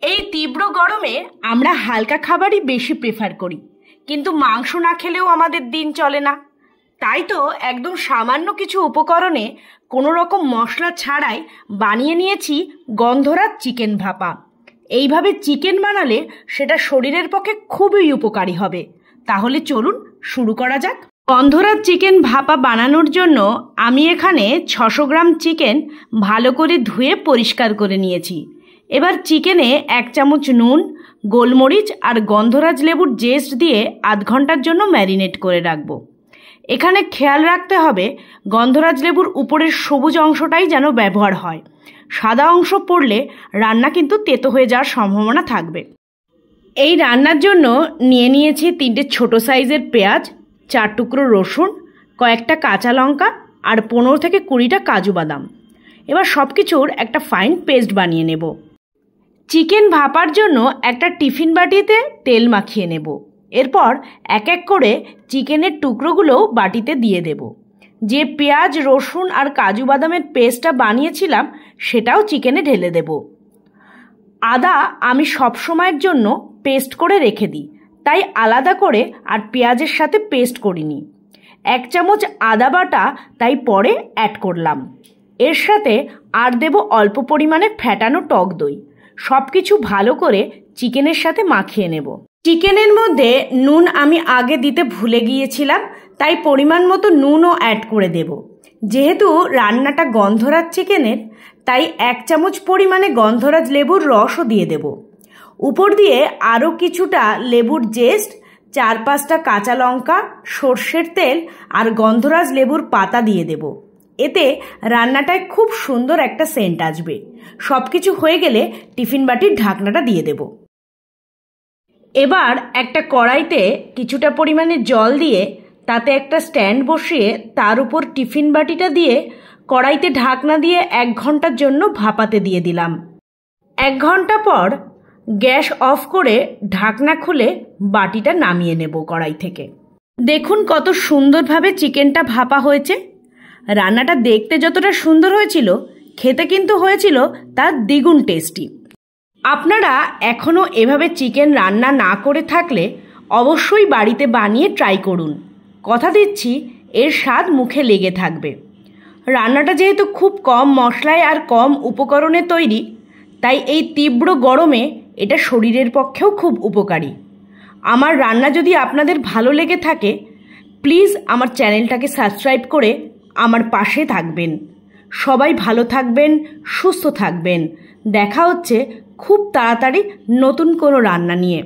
এই তীব্র গরমে আমরা হালকা খাবারই বেশি প্রেফার করি, কিন্তু মাংস না খেলেও আমাদের দিন চলে না। তাই তো একদম সামান্য কিছু উপকরণে কোনো রকম মশলা ছাড়াই বানিয়ে নিয়েছি গন্ধরাজ চিকেন ভাপা। এইভাবে চিকেন বানালে সেটা শরীরের পক্ষে খুবই উপকারী হবে। তাহলে চলুন শুরু করা যাক। গন্ধরাজ চিকেন ভাপা বানানোর জন্য আমি এখানে 600 গ্রাম চিকেন ভালো করে ধুয়ে পরিষ্কার করে নিয়েছি। এবার চিকেনে 1 চামচ নুন, গোলমরিচ আর গন্ধরাজ লেবুর জেস্ট দিয়ে আধ ঘন্টার জন্য ম্যারিনেট করে রাখবো। এখানে খেয়াল রাখতে হবে গন্ধরাজ লেবুর উপরের সবুজ অংশটাই যেন ব্যবহার হয়। সাদা অংশ পড়লে রান্না কিন্তু তেতো হয়ে যাওয়ার সম্ভাবনা থাকবে। এই রান্নার জন্য নিয়ে নিয়েছি 3টে ছোট সাইজের পেঁয়াজ, 4 টুকরো রসুন, কয়েকটা কাঁচা লঙ্কা আর 15 থেকে 20টা কাজু বাদাম। এবার সব কিছুর একটা ফাইন পেস্ট বানিয়ে নেব। চিকেন ভাপার জন্য একটা টিফিন বাটিতে তেল মাখিয়ে নেব। এরপর এক এক করে চিকেনের টুকরোগুলোও বাটিতে দিয়ে দেব। যে পেঁয়াজ, রসুন আর কাজু বাদামের পেস্টটা বানিয়েছিলাম সেটাও চিকেনে ঢেলে দেব। আদা আমি সব সময়ের জন্য পেস্ট করে রেখে দিই, তাই আলাদা করে আর পেঁয়াজের সাথে পেস্ট করিনি। 1 চামচ আদা বাটা তাই পরে অ্যাড করলাম। এর সাথে আর দেব অল্প পরিমাণে ফ্যাটানো টক দই। সব কিছু ভালো করে চিকেনের সাথে মাখিয়ে নেব। চিকেনের মধ্যে নুন আমি আগে দিতে ভুলে গিয়েছিলাম, তাই পরিমাণ মতো নুনও অ্যাড করে দেব। যেহেতু রান্নাটা গন্ধরাজ চিকেনের, তাই 1 চামচ পরিমাণে গন্ধরাজ লেবুর রসও দিয়ে দেব। উপর দিয়ে আরও কিছুটা লেবুর জেস্ট, 4-5টা কাঁচা লঙ্কা, সর্ষের তেল আর গন্ধরাজ লেবুর পাতা দিয়ে দেব। এতে রান্নাটায় খুব সুন্দর একটা সেন্ট আসবে। সব কিছু হয়ে গেলে টিফিন বাটির ঢাকনাটা দিয়ে দেব। এবার একটা কড়াইতে কিছুটা পরিমাণে জল দিয়ে তাতে একটা স্ট্যান্ড বসিয়ে তার উপর টিফিন বাটিটা দিয়ে কড়াইতে ঢাকনা দিয়ে 1 ঘন্টার জন্য ভাপাতে দিয়ে দিলাম। 1 ঘন্টা পর গ্যাস অফ করে ঢাকনা খুলে বাটিটা নামিয়ে নেব কড়াই থেকে। দেখুন কত সুন্দরভাবে চিকেনটা ভাপা হয়েছে। রান্নাটা দেখতে যতটা সুন্দর হয়েছিল, খেতে কিন্তু হয়েছিল তার দ্বিগুণ টেস্টি। আপনারা এখনও এভাবে চিকেন রান্না না করে থাকলে অবশ্যই বাড়িতে বানিয়ে ট্রাই করুন। কথা দিচ্ছি এর স্বাদ মুখে লেগে থাকবে। রান্নাটা যেহেতু খুব কম মশলায় আর কম উপকরণে তৈরি, তাই এই তীব্র গরমে এটা শরীরের পক্ষেও খুব উপকারী। আমার রান্না যদি আপনাদের ভালো লেগে থাকে, প্লিজ আমার চ্যানেলটাকে সাবস্ক্রাইব করে আমার পাশে থাকবেন। সবাই ভালো থাকবেন, সুস্থ থাকবেন। দেখা হচ্ছে খুব তাড়াতাড়ি নতুন কোনো রান্না নিয়ে।